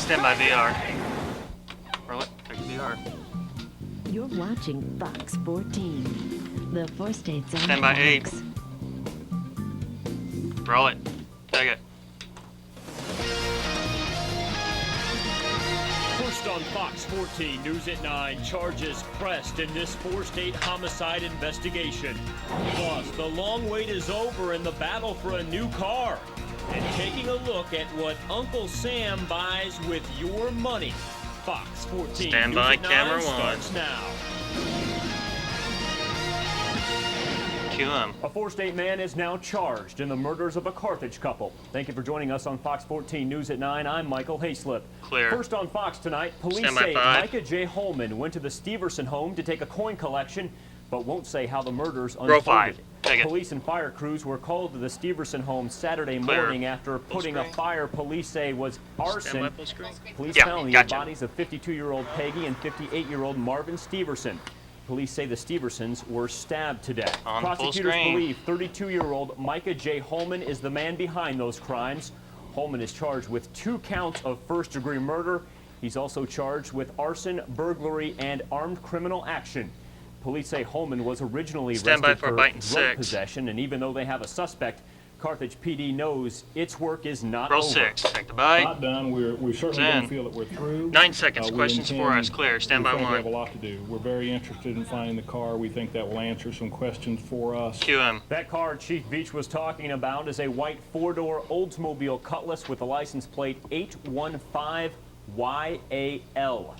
Stand by VR. Roll it. Take the VR. You're watching Fox 14, the four states on Stand by Fox. 8. Roll it. Take it. First on Fox 14, News at 9, charges pressed in this four-state homicide investigation. Plus, the long wait is over in the battle for a new car. And taking a look at what Uncle Sam buys with your money. Fox 14, Stand News by, at 9 camera starts 1. now. Cue him. A four-state man is now charged in the murders of a Carthage couple. Thank you for joining us on Fox 14 News at 9. I'm Michael Hayslip. Clear. First on Fox tonight, police Stand by say 5. Micah J. Holman went to the Steverson home to take a coin collection, but won't say how the murders unfolded. Row 5. Take it. Police and fire crews were called to the Steverson home Saturday Clear. morning after putting a screen. fire police say was Stand by arson. full screen. Police Yeah, found the gotcha. bodies of 52-year-old Peggy and 58-year-old Marvin Steverson. Police say the Steversons were stabbed to death. On full Prosecutors screen. believe 32-year-old Micah J. Holman is the man behind those crimes. Holman is charged with 2 counts of first-degree murder. He's also charged with arson, burglary, and armed criminal action. Police say Holman was originally Stand by arrested for for biting drug 6. possession, and even though they have a suspect, Carthage PD knows its work is not Roll over. 6. Take the bite. Not done. We certainly 10. don't feel that we're through. 9 seconds. We Questions intend- for us. Clear. Stand by we think We 1. have a lot to do. We're very interested in finding the car. We think that will answer some questions for us. Cue him. That car Chief Beach was talking about is a white 4-door Oldsmobile Cutlass with the license plate 815YAL.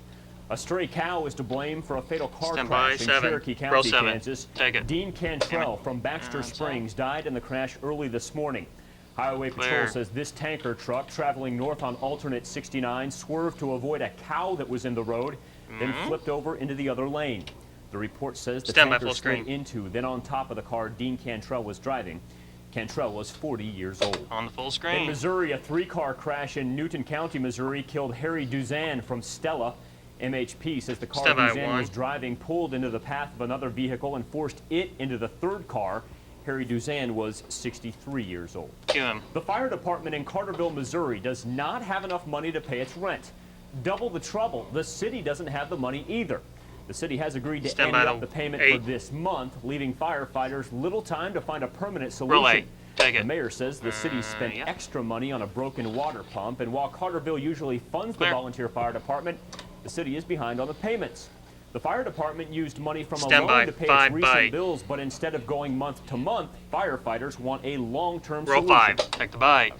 A stray cow is to blame for a fatal car Stand by, crash in 7. Cherokee Roll County, 7. Kansas. Take it. Dean Cantrell from Baxter Springs died in the crash early this morning. Highway Patrol Clear. says this tanker truck traveling north on alternate 69 swerved to avoid a cow that was in the road, then flipped over into the other lane. The report says the Stand by tanker full slid screen. into, then on top of the car Dean Cantrell was driving. Cantrell was 40 years old. On the full In screen. Missouri, a 3-car crash in Newton County, Missouri, killed Harry Duzan from Stella. MHP says the car Stand by Duzan 1. was driving pulled into the path of another vehicle and forced it into the 3rd car. Harry Duzan was 63 years old. Cue him. The fire department in Carterville, Missouri does not have enough money to pay its rent. Double the trouble, the city doesn't have the money either. The city has agreed to Stand end by up the payment 8. for this month, leaving firefighters little time to find a permanent solution. Roll 8. Take The it. mayor says the city spent yeah. extra money on a broken water pump, and while Carterville usually funds Clear. the volunteer fire department, the city is behind on the payments. The fire department used money from a Stand by, loan to pay 5 its recent by. bills, but instead of going month to month, firefighters want a long-term Roll solution. 5. Take the bite.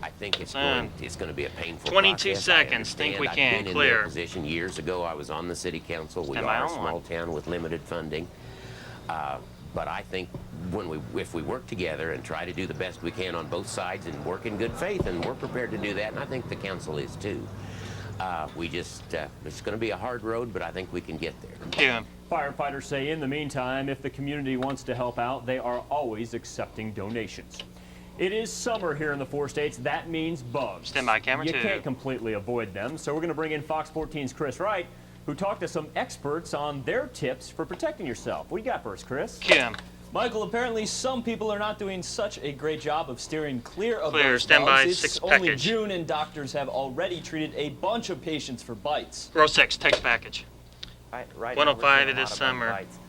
I think it's Sam. going to be a painful 22 process. seconds. I Think we understand. can. I've been Clear. in their position years ago. I was on the city council. We Stand by are a on small 1. town with limited funding. But I think if we work together and try to do the best we can on both sides and work in good faith, and we're prepared to do that, and I think the council is too. It's going to be a hard road, but I think we can get there. Cue him. Firefighters say in the meantime, if the community wants to help out, they are always accepting donations. It is summer here in the 4 states. That means bugs. Stand by, camera You 2. can't completely avoid them, so we're going to bring in Fox 14's Chris Wright, who talked to some experts on their tips for protecting yourself. What do you got for us, Chris? Cue him. Michael, apparently some people are not doing such a great job of steering clear of Clear. those Stand by, bugs. 6 It's only package. June and doctors have already treated a bunch of patients for bites. Roll 6. Take the package. Right 105 now, it we're is seeing a lot of bug summer. bites.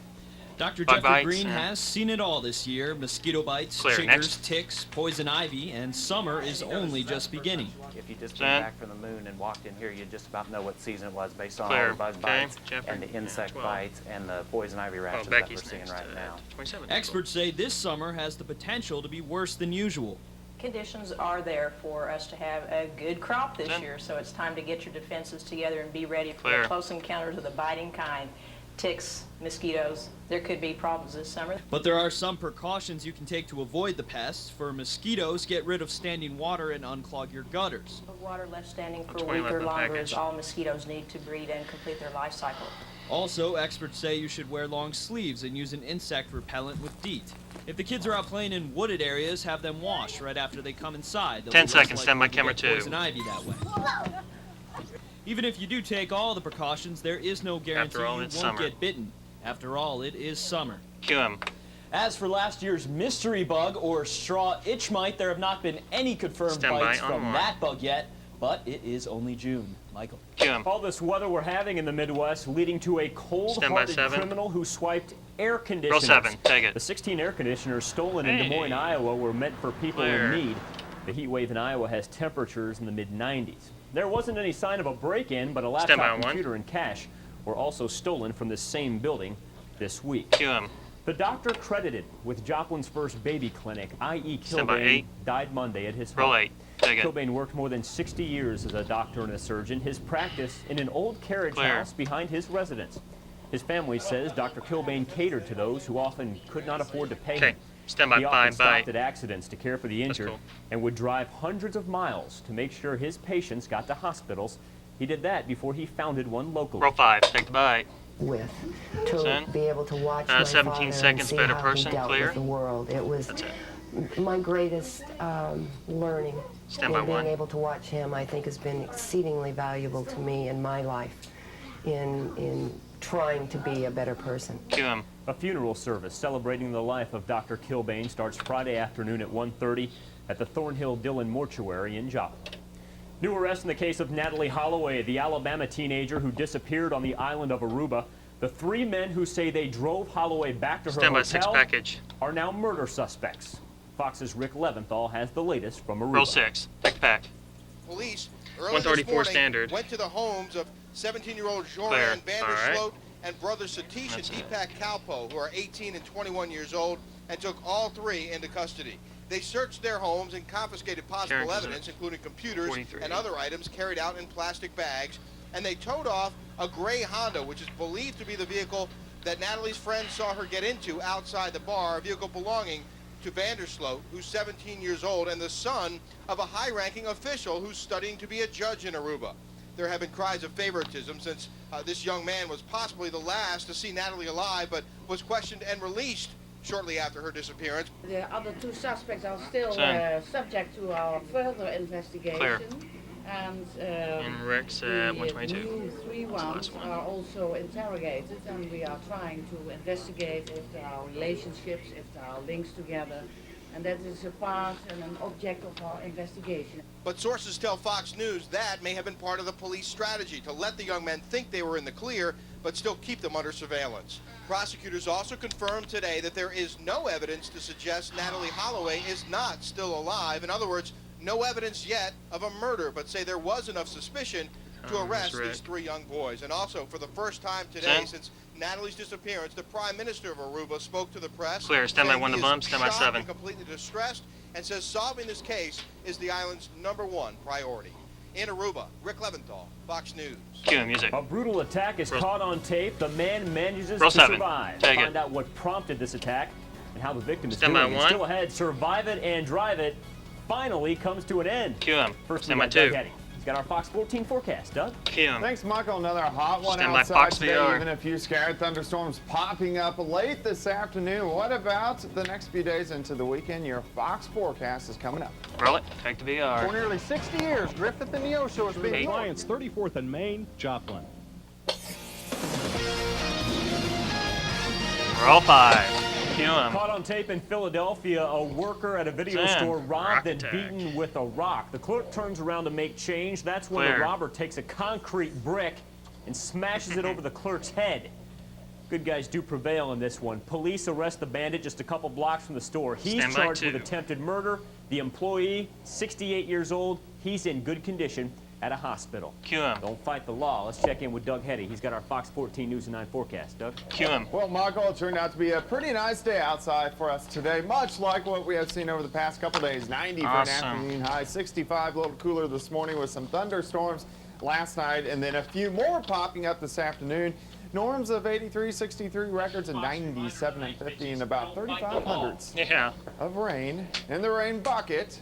Dr. Bug Jeffrey bites, Green yeah. has seen it all this year. Mosquito bites, Clear. chiggers, Next. ticks, poison ivy, and summer is only just beginning. If you just Stand. came back from the moon and walked in here, you'd just about know what season it was based on Clear. all the bug Okay. bites Jeffrey. and the insect 12. bites and the poison ivy Oh, rashes that we're Becky's seeing next. right now. 27. Experts say this summer has the potential to be worse than usual. Conditions are there for us to have a good crop this Done. year, so it's time to get your defenses together and be ready for Clear. the close encounters of the biting kind. Ticks, mosquitoes, there could be problems this summer. But there are some precautions you can take to avoid the pests. For mosquitoes, get rid of standing water and unclog your gutters. Water left standing for a 20 week or left in the longer package. is all mosquitoes need to breed and complete their life cycle. Also, experts say you should wear long sleeves and use an insect repellent with DEET. If the kids are out playing in wooded areas, have them wash right after they come inside. They'll 10 be less seconds, stand by likely to camera get 2. Poison ivy that way. Even if you do take all the precautions, there is no guarantee After all, you won't it's summer. get bitten. After all, it is summer. Cue him. As for last year's mystery bug or straw itch mite, there have not been any confirmed Stand by bites on from 1. that bug yet. but it is only June. Michael. Cue 'em. All this weather we're having in the Midwest leading to a cold-hearted 7. criminal who swiped air Roll conditioners. 7. Take it. The 16 air conditioners stolen in Des Moines, Hey. Iowa were meant for people Clear. in need. The heat wave in Iowa has temperatures in the mid-90s. There wasn't any sign of a break-in, but a Stand by laptop, on 1. computer, and cash were also stolen from this same building this week. Cue 'em. The doctor credited with Joplin's first baby clinic, I.E. Stand by Kilbane, 8. died Monday at his home. Roll 8. Take it. Kilbane worked more than 60 years as a doctor and a surgeon, his practice in an old carriage Clear. house behind his residence. His family says Dr. Kilbane catered to those who often could not afford to pay Okay. him. Stand by. He often Bye. stopped Bye. at accidents to care for the injured cool. and would drive hundreds of miles to make sure his patients got to hospitals. He did that before he founded one locally. Roll 5. Take the bite. With to Son? be able to watch my 17 father seconds, and see better how person, he dealt clear. with the world. It was That's it. my greatest learning. Stand by and being 1. able to watch him, I think, has been exceedingly valuable to me in my life in trying to be a better person. Cue 'em. A funeral service celebrating the life of Dr. Kilbane starts Friday afternoon at 1:30 at the Thornhill Dillon Mortuary in Joplin. New arrest in the case of Natalie Holloway, the Alabama teenager who disappeared on the island of Aruba. The 3 men who say they drove Holloway back to her Stand by 6 hotel package. are now murder suspects. Fox's Rick Leventhal has the latest from Aruba. Roll 6. Take the pack. Police early 134 this morning standard. went to the homes of 17-year-old Clear. Joran Vandersloot All right. and brother Satish and That's it. Deepak Kalpo, who are 18 and 21 years old, and took all 3 into custody. They searched their homes and confiscated possible Karen, evidence, including computers 43. and other items carried out in plastic bags, and they towed off a gray Honda, which is believed to be the vehicle that Natalie's friends saw her get into outside the bar, a vehicle belonging to Vandersloot, who's 17 years old and the son of a high-ranking official who's studying to be a judge in Aruba. There have been cries of favoritism since this young man was possibly the last to see Natalie alive, but was questioned and released shortly after her disappearance. The other 2 suspects are still Son. Subject to our further investigation. Clear. And And Rick's the at 122. new 3 That's the ones last one. are also interrogated, and we are trying to investigate if there are relationships, if there are links together, and that is a part and an object of our investigation. But sources tell Fox News that may have been part of the police strategy to let the young men think they were in the clear, but still keep them under surveillance. Prosecutors also confirmed today that there is no evidence to suggest Natalie Holloway is not still alive. In other words, no evidence yet of a murder, but say there was enough suspicion to arrest Rick. these 3 young boys. And also, for the first time today Son. since Natalie's disappearance, the Prime Minister of Aruba spoke to the press. Clear. Stand by saying 1 to he is bump. Stand by shocked 7. and completely distressed, and says solving this case is the island's #1 priority. In Aruba, Rick Leventhal, Fox News. Cue 'em. Music. A brutal attack is Roll- caught on tape. The man manages Roll to 7. survive. Take Find it. out what prompted this attack and how the victim is Stand by doing. 1. Still ahead, Survive It and Drive It finally comes to an end. Cue 'em. First, we Stand by got Doug 2. Heddy. He's got our Fox 14 forecast. Doug? Cue 'em. Thanks, Michael. Another hot one Stand by outside Fox today. VR. Even a few scattered thunderstorms popping up late this afternoon. What about the next few days into the weekend? Your Fox forecast is coming up. Roll it. Take the For VR. nearly 60 years, Griffith and Neo Show has been Alliance 34th and Main, Joplin. Roll 5. Cue 'em. Caught on tape in Philadelphia, a worker at a video Sam, store robbed rock and attack. beaten with a rock. The clerk turns around to make change. That's when Clear. the robber takes a concrete brick and smashes it over the clerk's head. Good guys do prevail in this one. Police arrest the bandit just a couple blocks from the store. He's Stand by charged with 2. attempted murder. The employee, 68 years old, he's in good condition at a hospital. Cue 'em. Don't fight the law. Let's check in with Doug Heddy. He's got our Fox 14 News and 9 forecast. Doug? Cue 'em. Well, Michael, it turned out to be a pretty nice day outside for us today, much like what we have seen over the past couple days. 90 for an Awesome. afternoon high, 65, a little cooler this morning with some thunderstorms last night, and then a few more popping up this afternoon. Norms of 83, 63 records, and 97 and 50, and about 35 hundredths Yeah. of rain in the rain bucket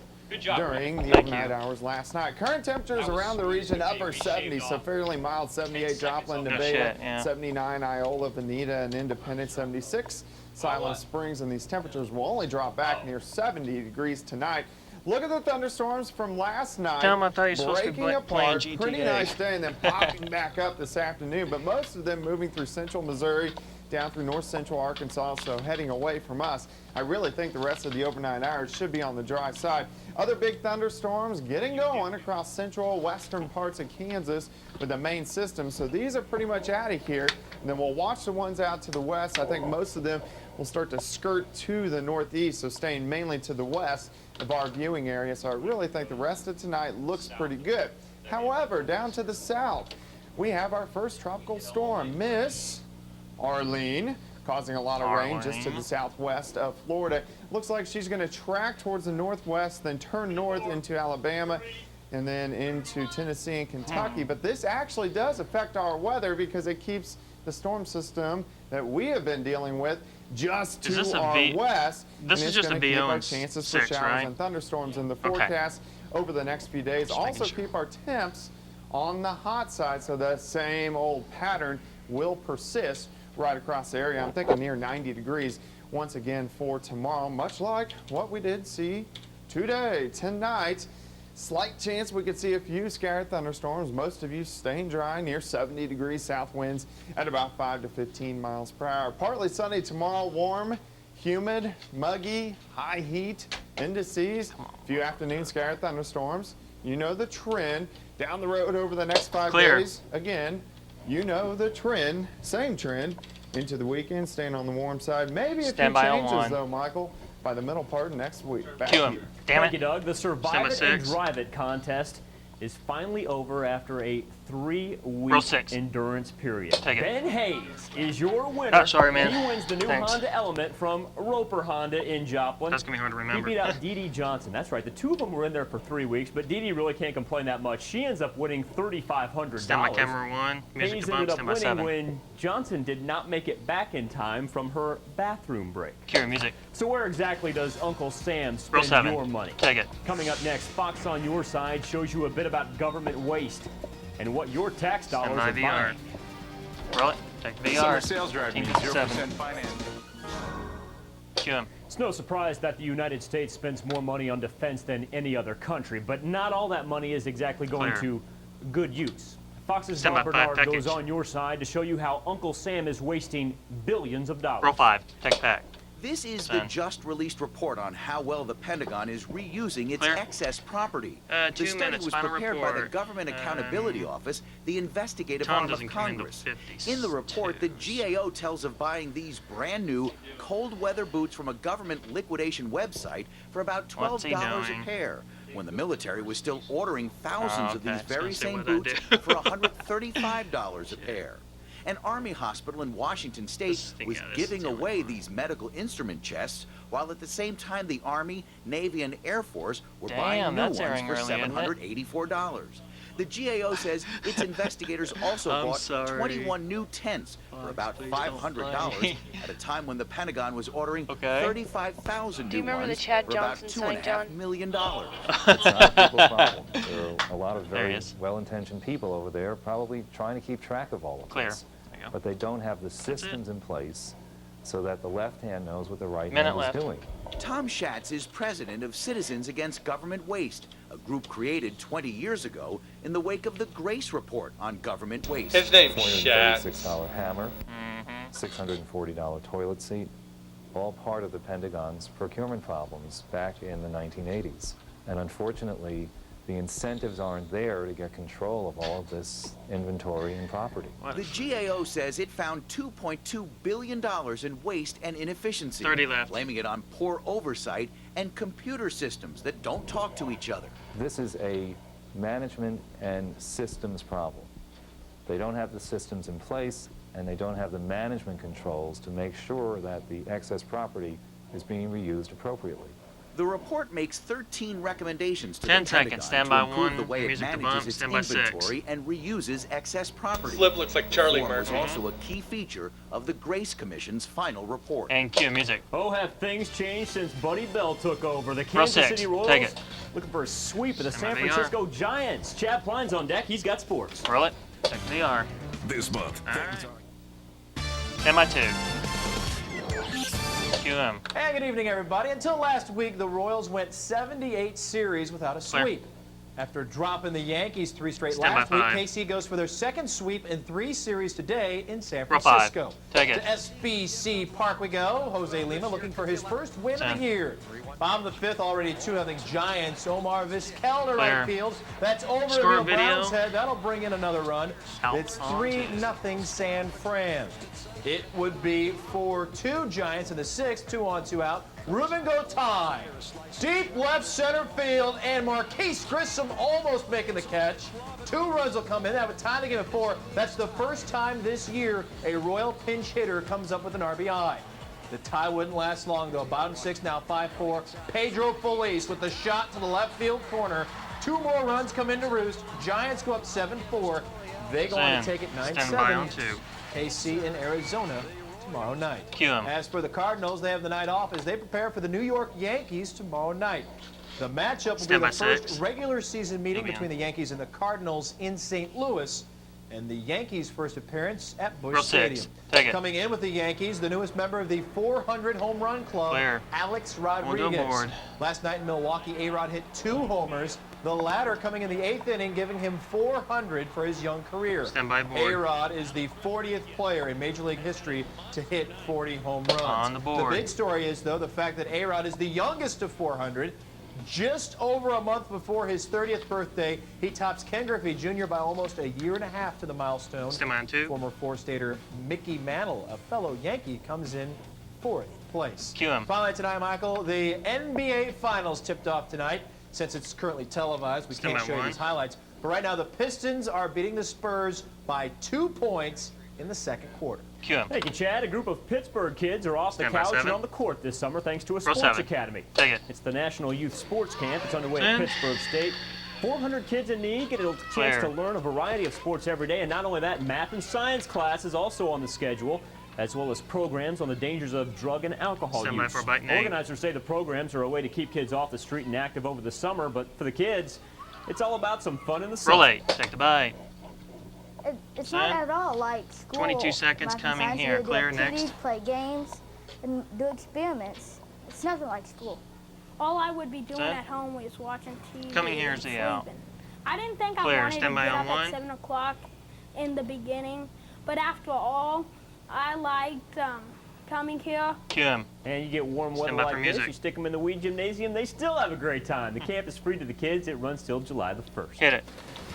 during the Thank overnight you. hours last night. Current temperatures around the region upper 70s, so fairly mild. 78 Joplin, No Nevaeh, shit, yeah. 79 Iola, Veneta, and Independence, 76 Silent Springs, and these temperatures will only drop back near 70 degrees tonight. Look at the thunderstorms from last night. Tom, I thought you were supposed to be breaking playing apart. GTA. Pretty nice day, and then popping back up this afternoon. But most of them moving through central Missouri, down through north central Arkansas, so heading away from us. I really think the rest of the overnight hours should be on the dry side. Other big thunderstorms getting going across central western parts of Kansas with the main system. So these are pretty much out of here. And then we'll watch the ones out to the west. I think most of them will start to skirt to the northeast, so staying mainly to the west of our viewing area. So I really think the rest of tonight looks pretty good. However, down to the south, we have our first tropical storm, Miss Arlene, causing a lot of rain just to the southwest of Florida. Looks like she's going to track towards the northwest, then turn north into Alabama, and then into Tennessee and Kentucky. But this actually does affect our weather because it keeps the storm system that we have been dealing with just to our west. This is just a VO and chances for showers and thunderstorms in the forecast over the next few days. Also keep our temps on the hot side, so that same old pattern will persist right across the area. I'm thinking near 90 degrees once again for tomorrow, much like what we did see today. Tonight, slight chance we could see a few scattered thunderstorms. Most of you staying dry, near 70 degrees south winds at about 5 to 15 miles per hour. Partly sunny tomorrow, warm, humid, muggy, high heat indices. A few afternoon scattered thunderstorms. You know the trend. Down the road over the next 5 days, again, you know the trend, same trend, into the weekend, staying on the warm side. Maybe a few changes, though, Michael, by the middle part of next week. Back to you. Thank you, Doug. The Survive It and Drive It contest is finally over after a 3-week endurance period. Ben Hayes is your winner. Oh, sorry, man. He wins the new Thanks. Honda Element from Roper Honda in Joplin. That's going to be hard to remember. He beat out Dee Dee Johnson. That's right. The two of them were in there for 3 weeks, but Dee Dee really can't complain that much. She ends up winning $3,500. Stand by camera 1, music Hayes to bump, ended up stand by winning 7. when Johnson did not make it back in time from her bathroom break. Cue music. So where exactly does Uncle Sam spend your money? Take it. Coming up next, Fox on Your Side shows you a bit about government waste and what your tax dollars are buying. Roll it. Take the VR. Summer sales drive means 0% finance. Cue him. It's no surprise that the United States spends more money on defense than any other country, but not all that money is exactly going to good use. Fox's Bob Bernard goes on your side to show you how Uncle Sam is wasting billions of dollars. Roll 5. Take pack. This is the just-released report on how well the Pentagon is reusing its excess property. The study was prepared by the Government Accountability Office, the investigative arm of Congress. In the report, the GAO tells of buying these brand-new cold-weather boots from a government liquidation website for about $12 a pair, when the military was still ordering thousands of these very same boots for $135 a pair. An Army hospital in Washington State was giving away these medical instrument chests, while at the same time the Army, Navy, and Air Force were buying new ones for $784. The GAO says its investigators also bought 21 new tents for about $500 at a time when the Pentagon was ordering 35,000 new ones for about $2.5 million. It's not a people's problem. There are a lot of very well-intentioned people over there probably trying to keep track of all of this. But they don't have the systems in place so that the left hand knows what the right hand is doing. Tom Schatz is president of Citizens Against Government Waste, a group created 20 years ago in the wake of the Grace Report on government waste. His name's Schatz. $436 hammer, $640 toilet seat, all part of the Pentagon's procurement problems back in the 1980s. And unfortunately, the incentives aren't there to get control of all of this inventory and property. The GAO says it found $2.2 billion in waste and inefficiency, blaming it on poor oversight and computer systems that don't talk to each other. This is a management and systems problem. They don't have the systems in place, and they don't have the management controls to make sure that the excess property is being reused appropriately. The report makes 13 recommendations to the Pentagon to improve the way it manages its inventory and reuses excess property. Flip looks like Charlie Reform Murphy. was also a key feature of the Grace Commission's final report. And cue music. Oh, have things changed since Buddy Bell took over? The Kansas City Royals looking for a sweep of the San Francisco Giants. Chad Pline's on deck. He's got sports. Roll it. Check VR. This month. And my 2. QM. Hey, good evening, everybody. Until last week, the Royals went 78 series without a sweep. After dropping the Yankees 3 straight last week, KC goes for their second sweep in 3 series today in San Francisco. Take it. To SBC Park we go. Jose Lima looking for his first win of the year. Bottom of the fifth, already 2-0 Giants. Omar Vizquel to Clear. right field. That's over Score the video. Browns' head. That'll bring in another run. Out It's on 3-0 San Fran. It would be 4-2 Giants in the sixth, 2-on-2 out. Ruben Gotay, deep left center field, and Marquise Grissom almost making the catch. 2 runs will come in. That would tie the game at 4. That's the first time this year a Royal pinch hitter comes up with an RBI. The tie wouldn't last long, though. Bottom 6 now, 5-4. Pedro Feliz with the shot to the left field corner. 2 more runs come into roost. Giants go up 7-4. They go on to take it Stand by on 9-7. 2. KC in Arizona tomorrow night. Cue 'em. As for the Cardinals, they have the night off as they prepare for the New York Yankees tomorrow night. The matchup will Stand be by the first 6. regular season meeting Maybe between the Yankees and the Cardinals in St. Louis, and the Yankees' first appearance at Busch Row 6. Stadium. Take it. Coming in with the Yankees, the newest member of the 400 home run club, Clear. Alex We'll go Rodriguez. board. Last night in Milwaukee, A-Rod hit 2 homers, the latter coming in the 8th inning, giving him 400 for his young career. Stand by board. A-Rod is the 40th player in Major League history to hit 40 home runs. On the board. The big story is, though, the fact that A-Rod is the youngest of 400. Just over a month before his 30th birthday, he tops Ken Griffey Jr. by almost a year and a half to the milestone. Stand by on 2. Former four-stater Mickey Mantle, a fellow Yankee, comes in 4th place. Cue 'em. Finally tonight, Michael, the NBA Finals tipped off tonight. Since it's currently televised, we Stand can't by show you 1. these highlights. But right now, the Pistons are beating the Spurs by 2 points in the second quarter. Cue 'em. Thank you, Chad. A group of Pittsburg kids are off the Stand by couch and 7. on the court this summer thanks to a Row sports 7. academy. Take it. It's the National Youth Sports Camp. It's underway Stand. at Pittsburg State. 400 kids in need get a chance Clear. to learn a variety of sports every day. And not only that, math and science class is also on the schedule, as well as programs on the dangers of drug and alcohol Stand by use. for a bite and 8. Organizers say the programs are a way to keep kids off the street and active over the summer, but for the kids, it's all about some fun in the summer. Roll 8. Take the bite. It's Set. not at all like school. 22 seconds Math and coming science, here. you do Clear, activities, next. Play games and do experiments. It's nothing like school. All I would be doing Set. at home was watching TV. Coming here and is the out. sleeping. I didn't think Clear. I wanted Stand to by get on up 1. at 7 o'clock in the beginning, but after all, I liked coming here. Cue 'em. And you get warm weather Stand by like for this, music. you stick them in the weed gymnasium, they still have a great time. The camp is free to the kids. It runs till July the 1st. Hit it.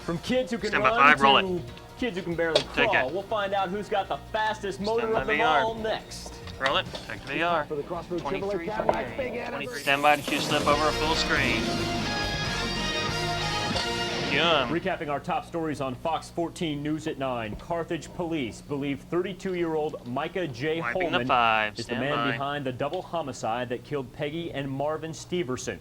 From kids who can Stand by run 5, roll to kids who can barely Take crawl, it. we'll find out who's got the fastest motor Stand by of them VR. all next. Roll it. Take the VR. For the Crossroads 23, Chevrolet Cadillac Big Anniversary. 23. Stand by to cue slip over a full screen. Cue 'em. Recapping our top stories on Fox 14 News at 9. Carthage police believe 32-year-old Micah J. Wiping the Holman 5. is the Stand man by. behind the double homicide that killed Peggy and Marvin Steverson.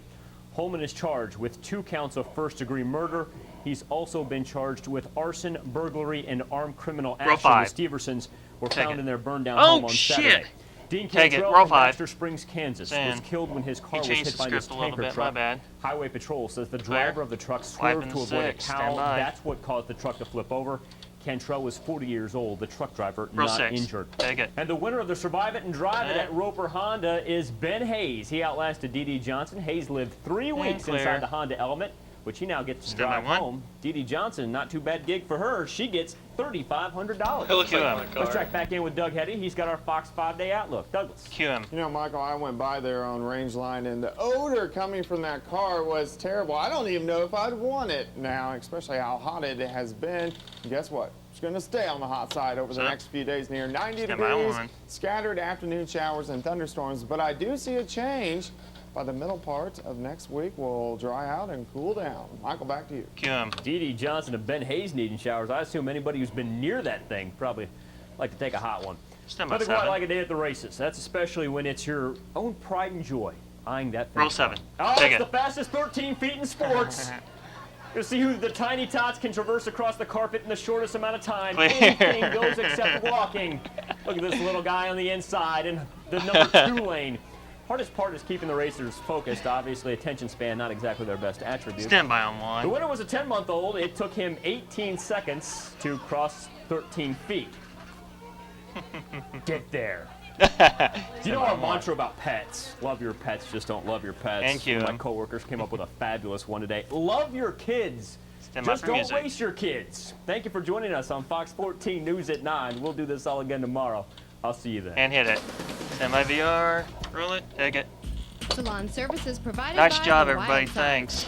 Holman is charged with 2 counts of first-degree murder. He's also been charged with arson, burglary, and armed criminal Row action. 5. The Steversons were Take found it. in their burned-down Oh, home on shit. Saturday. Dean Take it. Cantrell Row from 5. Baxter Springs, Kansas, Stand. was killed when his car He was changed hit the by this script a little tanker bit. truck. My bad. Highway Patrol says the Clear. driver of the truck Wiping swerved the to avoid a 6. cow. Stand by. That's what caused the truck to flip over. Cantrell was 40 years old. The truck driver Row not 6. injured. Take it. And the winner of the Survive It and Drive It Yeah. at Roper Honda is Ben Hayes. He outlasted Dee Johnson. Hayes lived 3 weeks clear. inside the Honda Element, which he now gets to Stand by drive 1. home. Dee Johnson, not too bad gig for her. She gets $3,500. Looks like my car. Let's check back in with Doug Hetty. He's got our Fox 5-day outlook. Douglas. Cue 'em. You know, Michael, I went by there on Rangeline, and the odor coming from that car was terrible. I don't even know if I'd want it now, especially how hot it has been. And guess what? It's going to stay on the hot side over the Huh? next few days, near 90 Stand by degrees, 1. scattered afternoon showers and thunderstorms. But I do see a change. By the middle part of next week, we'll dry out and cool down. Michael, back to you. Cue 'em. Dee Johnson and Ben Hayes needing showers. I assume anybody who's been near that thing probably like to take a hot one. Stand by Nothing quite 7. like a day at the races. That's especially when it's your own pride and joy eyeing that thing. Roll 7. Oh, Take it's it. the fastest 13 feet in sports. You'll see who the tiny tots can traverse across the carpet in the shortest amount of time. Clear. Anything goes except walking. Look at this little guy on the inside in the number 2 lane. Hardest part is keeping the racers focused. Obviously, attention span, not exactly their best attribute. Stand by on The 1. winner was a 10-month-old. It took him 18 seconds to cross 13 feet. Get there. You know our mantra about pets? Love your pets, just don't love your pets. Thank you. One of my coworkers came up with a fabulous one today. Love your kids. Stand by Just for don't music. waste your kids. Thank you for joining us on Fox 14 News at 9. We'll do this all again tomorrow. I'll see you then. And hit it. Stand by VR. Roll it. Take it. salon services provided Nice by job, the everybody. Wild Side. Thanks.